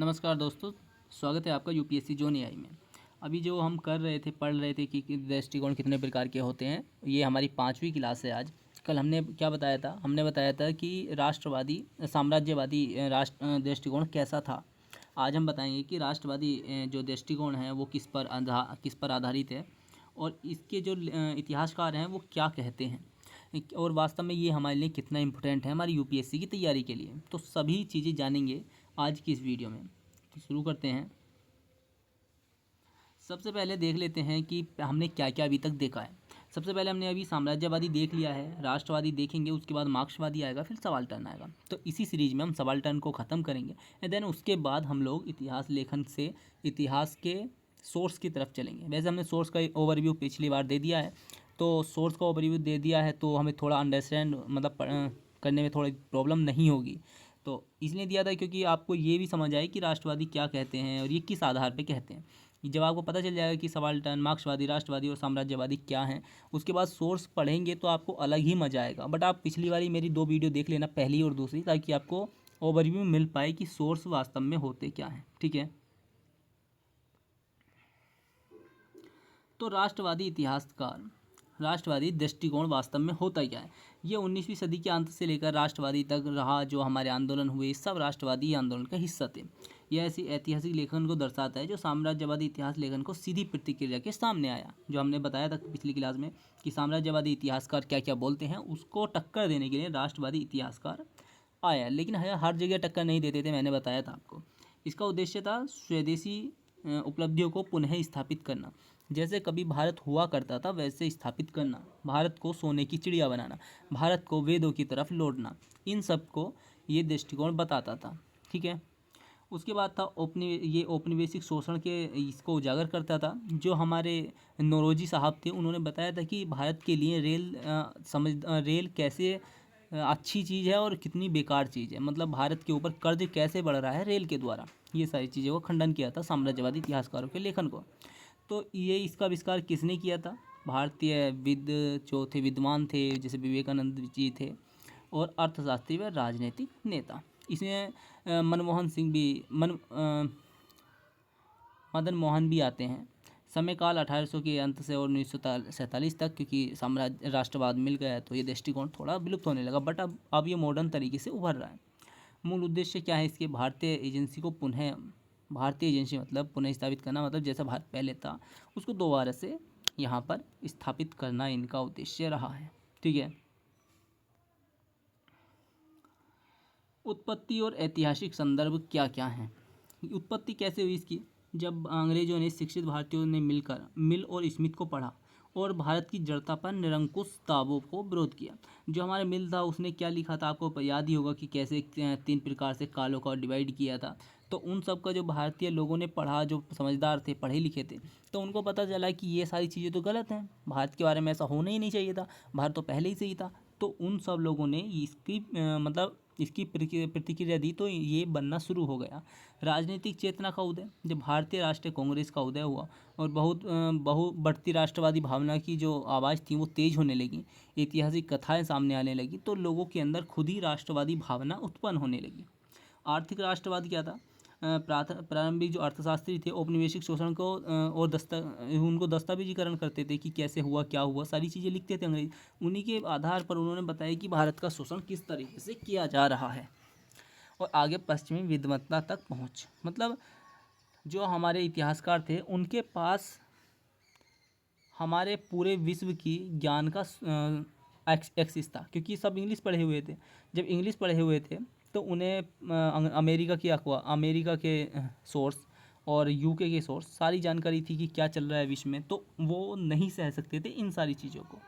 नमस्कार दोस्तों, स्वागत है आपका यूपीएससी जोन एआई में। अभी जो हम पढ़ रहे थे कि दृष्टिकोण कितने प्रकार के होते हैं। ये हमारी 5वीं क्लास है आज। कल हमने क्या बताया था? हमने बताया था कि राष्ट्रवादी साम्राज्यवादी दृष्टिकोण कैसा था। आज हम बताएंगे कि राष्ट्रवादी जो दृष्टिकोण है वो किस पर आधारित है और इसके जो इतिहासकार हैं वो क्या कहते हैं और वास्तव में ये हमारे लिए कितना इम्पोर्टेंट है हमारी यूपीएससी की तैयारी के लिए। तो सभी चीज़ें जानेंगे आज की इस वीडियो में। तो शुरू करते हैं। सबसे पहले देख लेते हैं कि हमने क्या क्या अभी तक देखा है। सबसे पहले हमने अभी साम्राज्यवादी देख लिया है, राष्ट्रवादी देखेंगे, उसके बाद मार्क्सवादी आएगा, फिर सबाल्टर्न आएगा। तो इसी सीरीज में हम सबाल्टर्न को ख़त्म करेंगे एंड देन उसके बाद हम लोग इतिहास लेखन से इतिहास के सोर्स की तरफ चलेंगे। वैसे हमने सोर्स का ओवरव्यू पिछली बार दे दिया है, तो सोर्स का ओवरव्यू दे दिया है तो हमें थोड़ा अंडरस्टैंड करने में थोड़ी प्रॉब्लम नहीं होगी। तो इसलिए दिया था क्योंकि आपको ये भी समझ आए कि राष्ट्रवादी क्या कहते हैं और ये किस आधार पे कहते हैं। जब आपको पता चल जाएगा कि सबाल्टर्न, मार्क्सवादी, राष्ट्रवादी और साम्राज्यवादी क्या हैं, उसके बाद सोर्स पढ़ेंगे तो आपको अलग ही मजा आएगा। बट आप पिछली वाली मेरी 2 वीडियो देख लेना, पहली और दूसरी, ताकि आपको ओवरव्यू मिल पाए कि सोर्स वास्तव में होते क्या हैं। ठीक है। तो राष्ट्रवादी दृष्टिकोण वास्तव में होता क्या है? ये 19वीं सदी के अंत से लेकर राष्ट्रवादी तक रहा जो हमारे आंदोलन हुए, सब राष्ट्रवादी आंदोलन का हिस्सा थे। यह ऐसी ऐतिहासिक लेखन को दर्शाता है जो साम्राज्यवादी इतिहास लेखन को सीधी प्रतिक्रिया के सामने आया। जो हमने बताया था पिछली क्लास में कि साम्राज्यवादी इतिहासकार क्या क्या बोलते हैं, उसको टक्कर देने के लिए राष्ट्रवादी इतिहासकार आया। लेकिन हर जगह टक्कर नहीं देते थे, मैंने बताया था आपको। इसका उद्देश्य था स्वदेशी उपलब्धियों को पुनः स्थापित करना। जैसे कभी भारत हुआ करता था वैसे स्थापित करना, भारत को सोने की चिड़िया बनाना, भारत को वेदों की तरफ लौटना, इन सब को ये दृष्टिकोण बताता था। ठीक है। उसके बाद था औपनिवेशिक शोषण के इसको उजागर करता था। जो हमारे नौरोजी साहब थे उन्होंने बताया था कि भारत के लिए रेल कैसे अच्छी चीज़ है और कितनी बेकार चीज़ है। मतलब भारत के ऊपर कर्ज कैसे बढ़ रहा है रेल के द्वारा। ये सारी चीज़ों को खंडन किया था साम्राज्यवादी इतिहासकारों के लेखन को। तो ये इसका आविष्कार किसने किया था? भारतीय जो थे विद्वान थे, जैसे विवेकानंद जी थे, और अर्थशास्त्री व राजनीतिक नेता। इसमें मनमोहन सिंह भी मदन मोहन भी आते हैं। समय काल 1800 के अंत से और 1947 तक, क्योंकि साम्राज्य राष्ट्रवाद मिल गया है तो ये दृष्टिकोण थोड़ा विलुप्त होने लगा। बट अब ये मॉडर्न तरीके से उभर रहा है। मूल उद्देश्य क्या है इसके? भारतीय एजेंसी मतलब पुनः स्थापित करना, मतलब जैसा भारत पहले था उसको दोबारा से यहाँ पर स्थापित करना इनका उद्देश्य रहा है। ठीक है। उत्पत्ति और ऐतिहासिक संदर्भ क्या क्या हैं? उत्पत्ति कैसे हुई इसकी? जब अंग्रेजों ने शिक्षित भारतीयों ने मिलकर मिल और स्मिथ को पढ़ा और भारत की जड़ता पर निरंकुश दावों को विरोध किया। जो हमारे मिल था उसने क्या लिखा था, आपको याद ही होगा कि कैसे 3 प्रकार से कालों का डिवाइड किया था। तो उन सब का जो भारतीय लोगों ने पढ़ा, जो समझदार थे, पढ़े लिखे थे, तो उनको पता चला कि ये सारी चीज़ें तो गलत हैं, भारत के बारे में ऐसा होना ही नहीं चाहिए था, भारत तो पहले ही से ही था। तो उन सब लोगों ने इसकी प्रतिक्रिया दी तो ये बनना शुरू हो गया राजनीतिक चेतना का उदय। जब भारतीय राष्ट्रीय कांग्रेस का उदय हुआ और बहु बढ़ती राष्ट्रवादी भावना की जो आवाज़ थी वो तेज होने लगी, ऐतिहासिक कथाएं सामने आने लगी, तो लोगों के अंदर खुद ही राष्ट्रवादी भावना उत्पन्न होने लगी। आर्थिक राष्ट्रवाद क्या था? प्रारंभिक जो अर्थशास्त्री थे औपनिवेशिक शोषण को उनको दस्तावेजीकरण करते थे कि कैसे हुआ, क्या हुआ, सारी चीज़ें लिखते थे अंग्रेज। उन्हीं के आधार पर उन्होंने बताया कि भारत का शोषण किस तरीके से किया जा रहा है। और आगे पश्चिमी विद्वत्ता तक पहुँच, मतलब जो हमारे इतिहासकार थे उनके पास हमारे पूरे विश्व की ज्ञान का एक्सिस था, क्योंकि सब इंग्लिश पढ़े हुए थे। जब इंग्लिश पढ़े हुए थे तो उन्हें अमेरिका के सोर्स और यूके के सोर्स सारी जानकारी थी कि क्या चल रहा है विश्व में, तो वो नहीं सह सकते थे इन सारी चीज़ों को।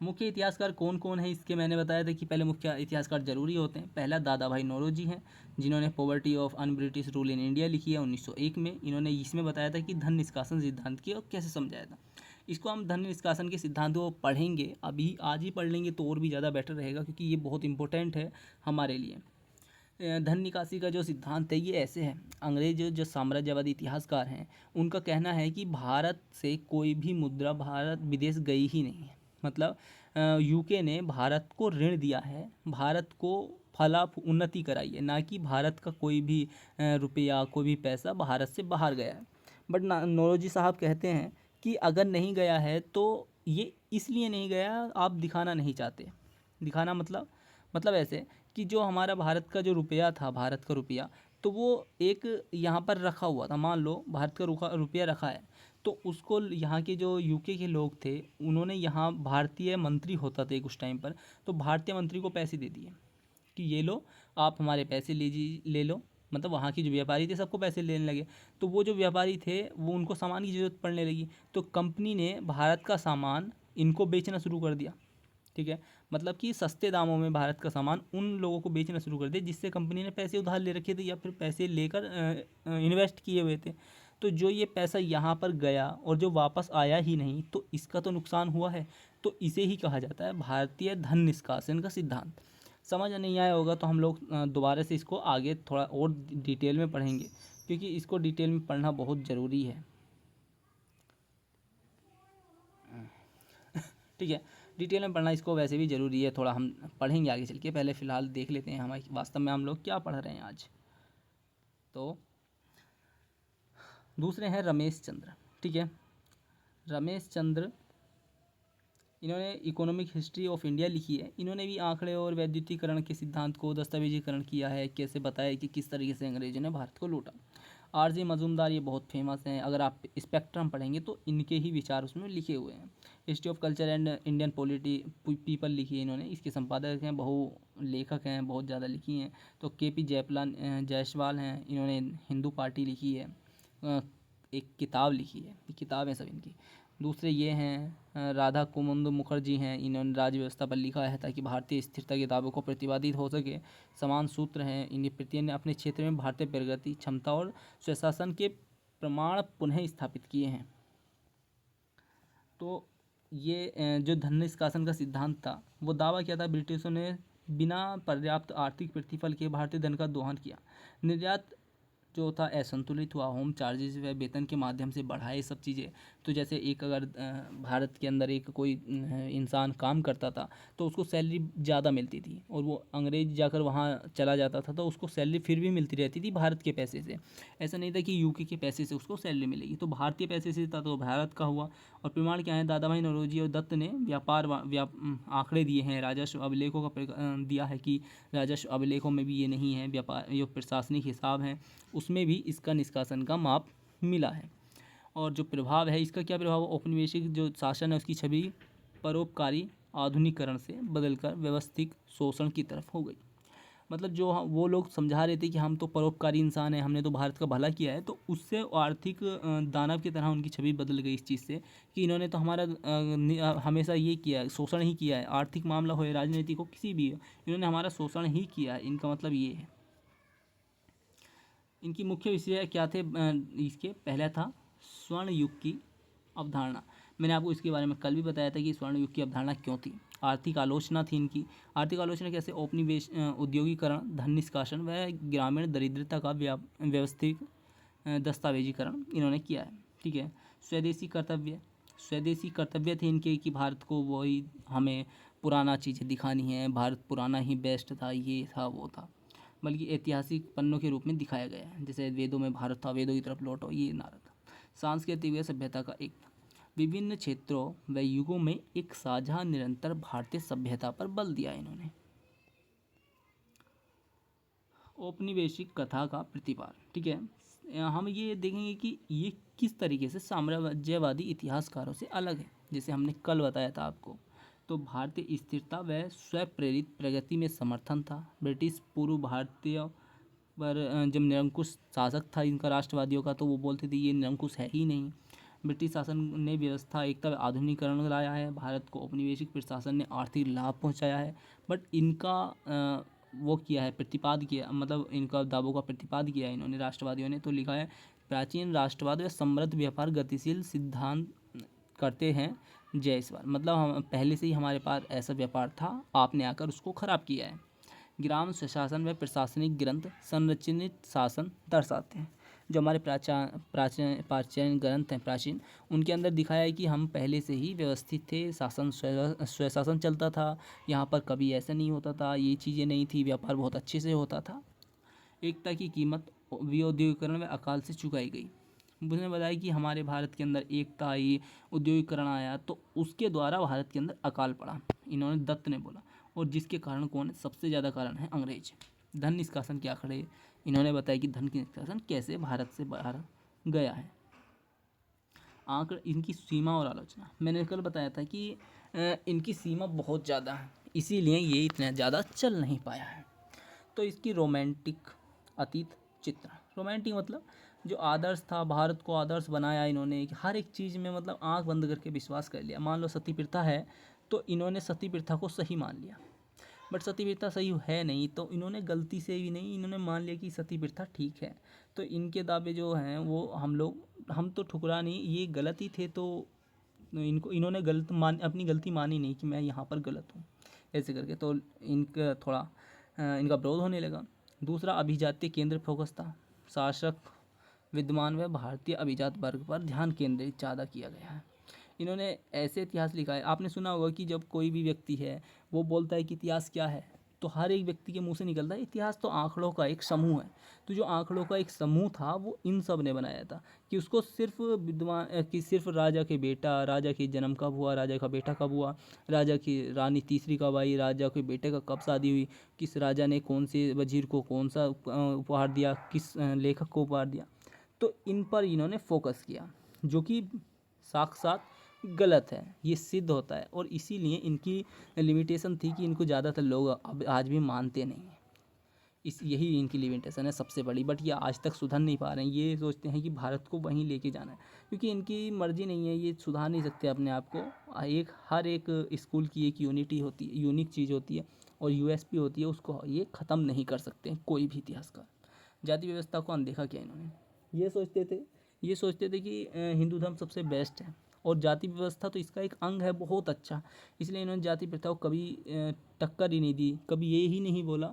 मुख्य इतिहासकार कौन कौन है इसके मैंने बताया था कि पहले मुख्य इतिहासकार जरूरी होते हैं। पहला दादा भाई नौरोजी हैं, जिन्होंने poverty of un British rule in India लिखी है 1901 में। इन्होंने इसमें बताया था कि धन निष्कासन सिद्धांत की और कैसे समझाया था। इसको हम धन निष्कासन के सिद्धांत को पढ़ेंगे, अभी आज ही पढ़ लेंगे तो और भी ज़्यादा बेटर रहेगा, क्योंकि ये बहुत इंपॉर्टेंट है हमारे लिए। धन निकासी का जो सिद्धांत है ये ऐसे है। अंग्रेज जो साम्राज्यवादी इतिहासकार हैं उनका कहना है कि भारत से कोई भी मुद्रा भारत विदेश गई ही नहीं है। मतलब यूके ने भारत को ऋण दिया है, भारत को उन्नति कराई है, ना कि भारत का कोई भी रुपया, कोई भी पैसा भारत से बाहर गया है। बट नौरोजी साहब कहते हैं कि अगर नहीं गया है तो ये इसलिए नहीं गया, आप दिखाना नहीं चाहते। दिखाना मतलब ऐसे कि जो हमारा भारत का जो रुपया था, भारत का रुपया, तो वो एक यहाँ पर रखा हुआ था। मान लो भारत का रुपया रखा है, तो उसको यहाँ के जो यूके के लोग थे, उन्होंने यहाँ भारतीय मंत्री होता था एक उस टाइम पर, तो भारतीय मंत्री को पैसे दे दिए कि ये लो, आप हमारे पैसे ले लो। मतलब वहाँ के जो व्यापारी थे सबको पैसे लेने लगे, तो वो जो व्यापारी थे वो उनको सामान की ज़रूरत पड़ने लगी, तो कंपनी ने भारत का सामान इनको बेचना शुरू कर दिया। ठीक है, मतलब कि सस्ते दामों में भारत का सामान उन लोगों को बेचना शुरू कर दिया जिससे कंपनी ने पैसे उधार ले रखे थे या फिर पैसे लेकर इन्वेस्ट किए हुए थे। तो जो ये पैसा यहाँ पर गया और जो वापस आया ही नहीं, तो इसका तो नुकसान हुआ है। तो इसे ही कहा जाता है भारतीय धन निष्कासन का सिद्धांत। समझ नहीं आया होगा तो हम लोग दोबारा से इसको आगे थोड़ा और डिटेल में पढ़ेंगे, क्योंकि इसको डिटेल में पढ़ना बहुत ज़रूरी है। ठीक है, डिटेल में पढ़ना इसको वैसे भी ज़रूरी है, थोड़ा हम पढ़ेंगे आगे चल के। पहले फ़िलहाल देख लेते हैं हमारे वास्तव में हम लोग क्या पढ़ रहे हैं आज। तो दूसरे हैं रमेश चंद्र। ठीक है, रमेश चंद्र, इन्होंने इकोनॉमिक हिस्ट्री ऑफ इंडिया लिखी है। इन्होंने भी आंकड़े और वैद्युतीकरण के सिद्धांत को दस्तावेजीकरण किया है, कैसे बताया कि किस तरीके से अंग्रेजों ने भारत को लूटा। आर.जे. मजूमदार ये बहुत फेमस हैं, अगर आप स्पेक्ट्रम पढ़ेंगे तो इनके ही विचार उसमें लिखे हुए हैं। History of culture and Indian polity people लिखी है इन्होंने, इसके संपादक हैं, बहु लेखक हैं, बहुत ज़्यादा लिखी हैं। तो के.पी. जयपाल जायसवाल हैं, इन्होंने हिंदू पार्टी लिखी है, एक किताब लिखी है, किताब है सब इनकी। दूसरे ये हैं राधा कुमुद मुखर्जी हैं, इन्होंने राज्य व्यवस्था पर लिखा है ताकि भारतीय स्थिरता के दावों को प्रतिपादित हो सके। समान सूत्र हैं, इन्हें प्रत्येक ने अपने क्षेत्र में भारतीय प्रगति, क्षमता और स्वशासन के प्रमाण पुनः स्थापित किए हैं। तो ये जो धन निष्कासन का सिद्धांत था, वो दावा किया था ब्रिटिशों ने बिना पर्याप्त आर्थिक प्रतिफल के भारतीय धन का दोहन किया। निर्यात जो था असंतुलित हुआ, होम चार्जेस व वेतन के माध्यम से बढ़ाए सब चीज़ें। तो जैसे एक अगर भारत के अंदर एक कोई इंसान काम करता था तो उसको सैलरी ज़्यादा मिलती थी, और वो अंग्रेज जाकर वहाँ चला जाता था तो उसको सैलरी फिर भी मिलती रहती थी भारत के पैसे से। ऐसा नहीं था कि यूके के पैसे से उसको सैलरी मिलेगी, तो भारतीय पैसे से था तो भारत का हुआ। और प्रमाण क्या है, दादा भाई नौरोजी और दत्त ने आंकड़े दिए हैं, राजस्व अभिलेखों का दिया है कि राजस्व अभिलेखों में भी ये नहीं है, व्यापार जो प्रशासनिक हिसाब है उसमें भी इसका निष्कासन का माप मिला है। और जो प्रभाव है इसका, क्या प्रभाव, औपनिवेशिक जो शासन है उसकी छवि परोपकारी आधुनिकीकरण से बदलकर व्यवस्थित शोषण की तरफ हो गई। मतलब जो वो लोग समझा रहे थे कि हम तो परोपकारी इंसान हैं, हमने तो भारत का भला किया है, तो उससे आर्थिक दानव की तरह उनकी छवि बदल गई इस चीज़ से कि इन्होंने तो हमारा हमेशा ये किया है, शोषण ही किया है, आर्थिक मामला हो या राजनीति को किसी भी हो, इन्होंने हमारा शोषण ही किया है। इनका मतलब ये है। इनकी मुख्य विषय क्या थे इसके, पहला था स्वर्ण युग की अवधारणा। मैंने आपको इसके बारे में कल भी बताया था कि स्वर्ण युग की अवधारणा क्यों थी। आर्थिक आलोचना थी इनकी। आर्थिक आलोचना कैसे, औपनिवेश उद्योगीकरण, धन निष्कासन व ग्रामीण दरिद्रता का व्यवस्थित दस्तावेजीकरण इन्होंने किया है। ठीक है, स्वदेशी कर्तव्य, स्वदेशी कर्तव्य थे इनके कि भारत को वही हमें पुराना चीज़ें दिखानी है, भारत पुराना ही बेस्ट था, ये था वो था, बल्कि ऐतिहासिक पन्नों के रूप में दिखाया गया है। जैसे वेदों में भारत था, वेदों की तरफ लौटो, ये नारा था। सांस्कृतिक व सभ्यता का एक, विभिन्न क्षेत्रों व युगों में एक साझा निरंतर भारतीय सभ्यता पर बल दिया इन्होंने। औपनिवेशिक कथा का प्रतिपाद। ठीक है, हम ये देखेंगे कि ये किस तरीके से साम्राज्यवादी इतिहासकारों से अलग है। जैसे हमने कल बताया था आपको, तो भारतीय स्थिरता व स्वप्रेरित प्रगति में समर्थन था। ब्रिटिश पूर्व भारतीय पर जब निरंकुश शासक था इनका राष्ट्रवादियों का, तो वो बोलते थे ये निरंकुश है ही नहीं। ब्रिटिश शासन ने व्यवस्था एकता व आधुनिकीकरण लाया है, भारत को औपनिवेशिक प्रशासन ने आर्थिक लाभ पहुंचाया है। बट इनका वो किया है, प्रतिपाद किया, मतलब इनका दावों का प्रतिपाद किया है इन्होंने राष्ट्रवादियों ने। तो लिखा है, प्राचीन राष्ट्रवाद व समृद्ध व्यापार गतिशील सिद्धांत करते हैं जायसवाल। मतलब हम पहले से ही हमारे पास ऐसा व्यापार था, आपने आकर उसको ख़राब किया है। ग्राम स्वशासन व प्रशासनिक ग्रंथ संरचित शासन दर्शाते हैं। जो हमारे प्राचीन ग्रंथ हैं प्राचीन, उनके अंदर दिखाया है कि हम पहले से ही व्यवस्थित थे, शासन स्वशासन चलता था, यहाँ पर कभी ऐसा नहीं होता था, ये चीज़ें नहीं थी, व्यापार बहुत अच्छे से होता था। एकता की कीमत औद्योगिकरण व अकाल से चुकाई गई। उसने बताया कि हमारे भारत के अंदर एकता आई, औद्योगिकरण आया, तो उसके द्वारा भारत के अंदर अकाल पड़ा, इन्होंने दत्त ने बोला। और जिसके कारण कौन है? सबसे ज़्यादा कारण है अंग्रेज। धन निष्कासन क्या खड़े, इन्होंने बताया कि धन निष्कासन कैसे भारत से बाहर गया है। आंकड़े, इनकी सीमा और आलोचना, मैंने कल बताया था कि इनकी सीमा बहुत ज़्यादा है, इसीलिए ये इतना ज़्यादा चल नहीं पाया है। तो इसकी रोमांटिक अतीत चित्र, रोमांटिक मतलब जो आदर्श था, भारत को आदर्श बनाया इन्होंने कि हर एक चीज़ में मतलब आंख बंद करके विश्वास कर लिया। मान लो सती प्रथा है तो इन्होंने सती प्रथा को सही मान लिया, बट सती प्रथा सही है नहीं, तो इन्होंने गलती से भी नहीं, इन्होंने मान लिया कि सती प्रथा ठीक है। तो इनके दावे जो हैं वो हम तो ठुकरा नहीं, ये गलत ही थे, तो इन्होंने अपनी गलती मानी नहीं कि मैं यहाँ पर गलत हूँ, ऐसे करके तो इनका थोड़ा इनका विरोध होने लगा। दूसरा, अभिजातीय केंद्र फोकस था, शासक विद्वान व भारतीय अभिजात वर्ग पर ध्यान केंद्रित ज़्यादा किया गया है। इन्होंने ऐसे इतिहास लिखा है, आपने सुना होगा कि जब कोई भी व्यक्ति है वो बोलता है कि इतिहास क्या है, तो हर एक व्यक्ति के मुंह से निकलता है इतिहास तो आंकड़ों का एक समूह है। तो जो आंकड़ों का एक समूह था वो इन सब ने बनाया था, कि उसको सिर्फ विद्वान कि सिर्फ राजा के बेटा, राजा के जन्म कब हुआ, राजा का बेटा कब हुआ, राजा की रानी तीसरी कब आई, राजा के बेटे का कब शादी हुई, किस राजा ने कौन से वजीर को कौन सा उपहार दिया, किस लेखक को उपहार दिया, तो इन पर इन्होंने फोकस किया, जो कि साक्षात गलत है, ये सिद्ध होता है। और इसीलिए इनकी लिमिटेशन थी कि इनको ज़्यादातर लोग अब आज भी मानते नहीं हैं, यही इनकी लिमिटेशन है सबसे बड़ी। बट ये आज तक सुधर नहीं पा रहे हैं, ये सोचते हैं कि भारत को वहीं लेके जाना है, क्योंकि इनकी मर्जी नहीं है, ये सुधार नहीं सकते अपने आप को। हर एक स्कूल की एक यूनिटी होती है, यूनिक चीज़ होती है और यूएसपी होती है, उसको ये ख़त्म नहीं कर सकते कोई भी इतिहासकार। जाति व्यवस्था को अनदेखा किया इन्होंने, ये सोचते थे कि हिंदू धर्म सबसे बेस्ट है, और जाति व्यवस्था तो इसका एक अंग है बहुत अच्छा, इसलिए इन्होंने जाति प्रथा को कभी टक्कर ही नहीं दी, कभी ये ही नहीं बोला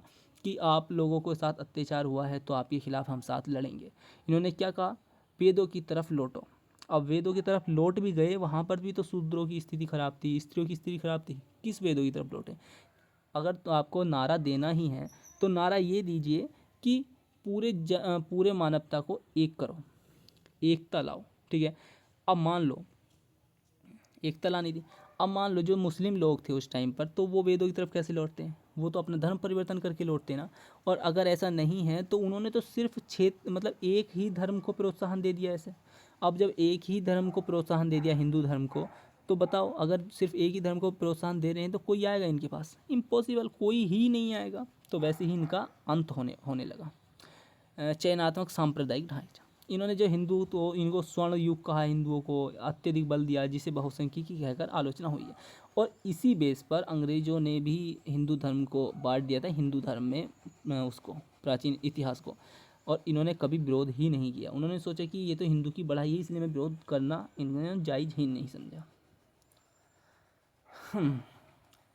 कि आप लोगों के साथ अत्याचार हुआ है तो आपके खिलाफ हम साथ लड़ेंगे। इन्होंने क्या कहा? वेदों की तरफ लौटो। अब वेदों की तरफ लौट भी गए, वहाँ पर भी तो शूद्रों की स्थिति खराब थी, स्त्रियों की स्थिति खराब थी, किस वेदों की तरफ लौटे? अगर तो आपको नारा देना ही है तो नारा ये दीजिए कि पूरे मानवता को एक करो, एकता लाओ, ठीक है। अब मान लो एकता लानी थी, अब मान लो जो मुस्लिम लोग थे उस टाइम पर, तो वो वेदों की तरफ कैसे लौटते हैं? वो तो अपना धर्म परिवर्तन करके लौटते हैं ना। और अगर ऐसा नहीं है तो उन्होंने तो सिर्फ मतलब एक ही धर्म को प्रोत्साहन दे दिया ऐसे। अब जब एक ही धर्म को प्रोत्साहन दे दिया, हिंदू धर्म को, तो बताओ अगर सिर्फ एक ही धर्म को प्रोत्साहन दे रहे हैं तो कोई आएगा इनके पास? इम्पॉसिबल, कोई ही नहीं आएगा। तो वैसे ही इनका अंत होने लगा। चयनात्मक सांप्रदायिक ढांचा, इन्होंने जो हिंदू, तो इनको स्वर्ण युग कहा, हिंदुओं को अत्यधिक बल दिया, जिसे बहुसंख्यकी कहकर आलोचना हुई है। और इसी बेस पर अंग्रेजों ने भी हिंदू धर्म को बांट दिया था हिंदू धर्म में उसको, प्राचीन इतिहास को। और इन्होंने कभी विरोध ही नहीं किया, उन्होंने सोचा कि ये तो हिंदू की बढ़ाई है, इसलिए मैं विरोध करना इन्होंने जायज़ ही नहीं समझा।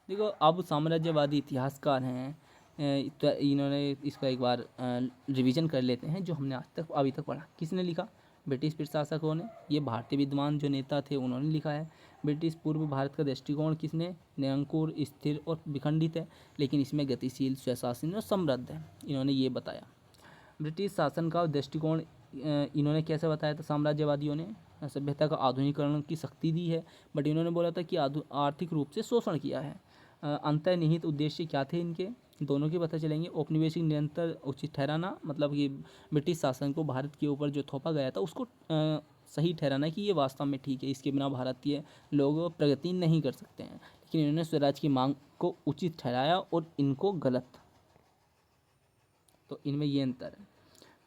देखो, अब साम्राज्यवादी इतिहासकार हैं, तो इन्होंने इसका एक बार रिवीजन कर लेते हैं जो हमने अभी तक पढ़ा। किसने लिखा? ब्रिटिश प्रशासकों ने। ये भारतीय विद्वान जो नेता थे उन्होंने लिखा है। ब्रिटिश पूर्व भारत का दृष्टिकोण किसने? निरंकुर, स्थिर और विखंडित है, लेकिन इसमें गतिशील, स्वशासी और समृद्ध है, इन्होंने ये बताया। ब्रिटिश शासन का दृष्टिकोण इन्होंने कैसे बताया था? साम्राज्यवादियों ने सभ्यता का आधुनिकीकरण की शक्ति दी है, बट इन्होंने बोला था कि आर्थिक रूप से शोषण किया है। अंतर्निहित उद्देश्य क्या थे इनके? दोनों के पता चलेंगे। औपनिवेशिक निरंतर उचित ठहराना, मतलब कि ब्रिटिश शासन को भारत के ऊपर जो थोपा गया था उसको सही ठहराना कि ये वास्तव में ठीक है, इसके बिना भारतीय लोग प्रगति नहीं कर सकते हैं। लेकिन इन्होंने स्वराज की मांग को उचित ठहराया और इनको गलत। तो इनमें ये अंतर है।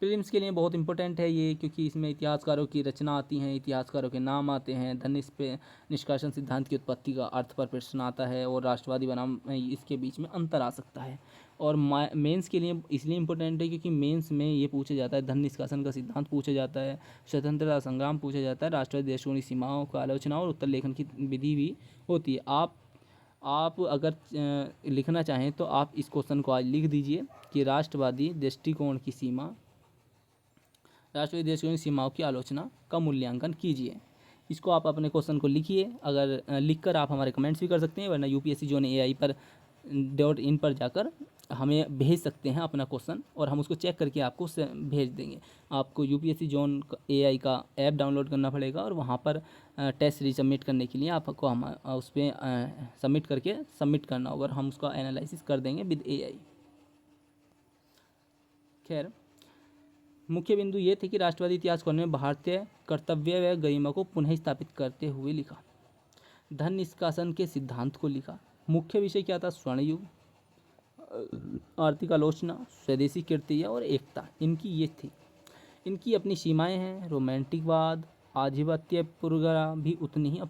प्रीलिम्स के लिए बहुत इंपॉर्टेंट है ये, क्योंकि इसमें इतिहासकारों की रचना आती हैं, इतिहासकारों के नाम आते हैं, धन निष्कासन सिद्धांत की उत्पत्ति का अर्थ पर प्रश्न आता है, और राष्ट्रवादी बनाम इसके बीच में अंतर आ सकता है। और मेंस के लिए इसलिए इंपॉर्टेंट है क्योंकि मेंस में ये पूछा जाता है, धन निष्कासन का सिद्धांत पूछा जाता है, स्वतंत्रता संग्राम पूछा जाता है, राष्ट्रवादी देशों की सीमाओं का आलोचना और उत्तर लेखन की विधि भी होती है। आप अगर लिखना चाहें तो आप इस क्वेश्चन को आज लिख दीजिए कि राष्ट्रवादी दृष्टिकोण की सीमा राष्ट्रवादी देशों की सीमाओं की आलोचना का मूल्यांकन कीजिए। इसको आप अपने क्वेश्चन को लिखिए। अगर लिखकर आप हमारे कमेंट्स भी कर सकते हैं, वरना यूपीएससी जोन एआई पर .in पर जाकर हमें भेज सकते हैं अपना क्वेश्चन, और हम उसको चेक करके आपको भेज देंगे। आपको यूपीएससी जोन एआई का ऐप डाउनलोड करना पड़ेगा, और वहाँ पर टेस्ट सीरीज सबमिट करने के लिए आपको हम उस पर सबमिट करके सबमिट करना होगा, और हम उसका एनालिसिस कर देंगे विद एआई। खैर, मुख्य बिंदु ये थे कि राष्ट्रवादी इतिहासकारों ने भारतीय कर्तव्य व गरिमा को पुनः स्थापित करते हुए लिखा। धन निष्कासन के सिद्धांत को लिखा। मुख्य विषय क्या था? स्वर्ण युग, आर्थिक आलोचना, स्वदेशी कीर्ति और एकता, इनकी ये थी। इनकी अपनी सीमाएं हैं। रोमांटिकवाद, आधिपत्य पूर्वग्रह भी उतनी ही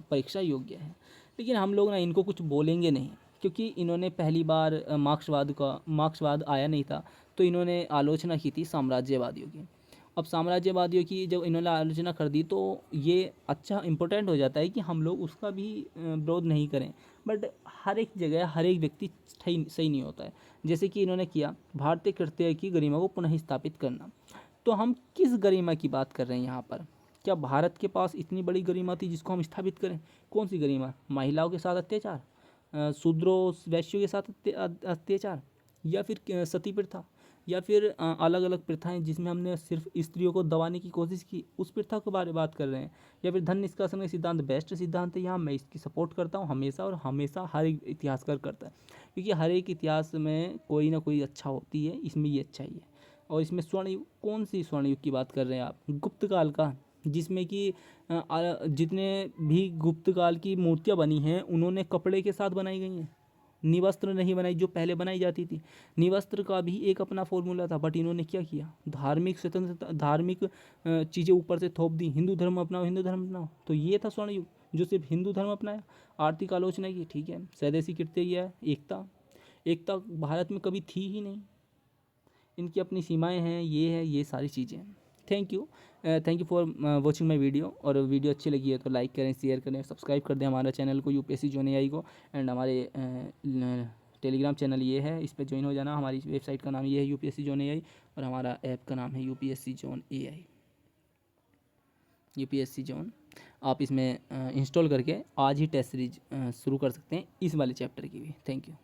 परीक्षा योग्य है, लेकिन हम लोग ना इनको कुछ बोलेंगे नहीं, क्योंकि इन्होंने पहली बार मार्क्सवाद आया नहीं था, तो इन्होंने आलोचना की थी साम्राज्यवादियों की। अब साम्राज्यवादियों की जब इन्होंने आलोचना कर दी, तो ये अच्छा इम्पोर्टेंट हो जाता है कि हम लोग उसका भी विरोध नहीं करें, बट हर एक जगह हर एक व्यक्ति सही नहीं होता है। जैसे कि इन्होंने किया भारतीय कृत्य की गरिमा को पुनः स्थापित करना। तो हम किस गरिमा की बात कर रहे हैं यहाँ पर? क्या भारत के पास इतनी बड़ी गरिमा थी जिसको हम स्थापित करें? कौन सी गरिमा? महिलाओं के साथ अत्याचार, शूद्रों वैश्यों के साथ अत्याचार, या फिर सती प्रथा, या फिर अलग अलग प्रथाएं जिसमें हमने सिर्फ स्त्रियों को दबाने की कोशिश की, उस प्रथा के बारे में बात कर रहे हैं? या फिर धन निष्कासन का सिद्धांत बेस्ट सिद्धांत है, यहाँ मैं इसकी सपोर्ट करता हूँ हमेशा, और हमेशा हर एक इतिहासकार करता है, क्योंकि हर एक इतिहास में कोई ना कोई अच्छा होती है, इसमें ये अच्छा ही है। और इसमें स्वर्ण युग, कौन सी स्वर्ण युग की बात कर रहे हैं आप? गुप्त काल का, जिसमें कि जितने भी गुप्त काल की मूर्तियाँ बनी हैं उन्होंने कपड़े के साथ बनाई गई हैं, निवस्त्र नहीं बनाई जो पहले बनाई जाती थी। निवस्त्र का भी एक अपना फॉर्मूला था, बट इन्होंने क्या किया? धार्मिक स्वतंत्रता, धार्मिक चीज़ें ऊपर से थोप दी, हिंदू धर्म अपनाओ, हिंदू धर्म अपनाओ। तो ये था स्वर्ण युग, जो सिर्फ हिंदू धर्म अपनाया। आर्थिक आलोचना की, ठीक है। स्वदेशी कीर्ति है, एकता, एकता भारत में कभी थी ही नहीं। इनकी अपनी सीमाएं हैं, ये है, ये सारी चीज़ें। Thank you for watching my video. और वीडियो अच्छी लगी है तो लाइक करें, शेयर करें, सब्सक्राइब कर दें हमारा चैनल को, यूपीएससी जोन एआई को। एंड हमारे टेलीग्राम चैनल ये है, इस पर ज्वाइन हो जाना। हमारी वेबसाइट का नाम ये है यूपीएससी जोन एआई, और हमारा ऐप का नाम है UPSC zone AI, UPSC zone. आप इसमें इंस्टॉल करके आज ही टेस्ट सीरीज शुरू कर सकते हैं, इस वाले चैप्टर की भी। Thank you.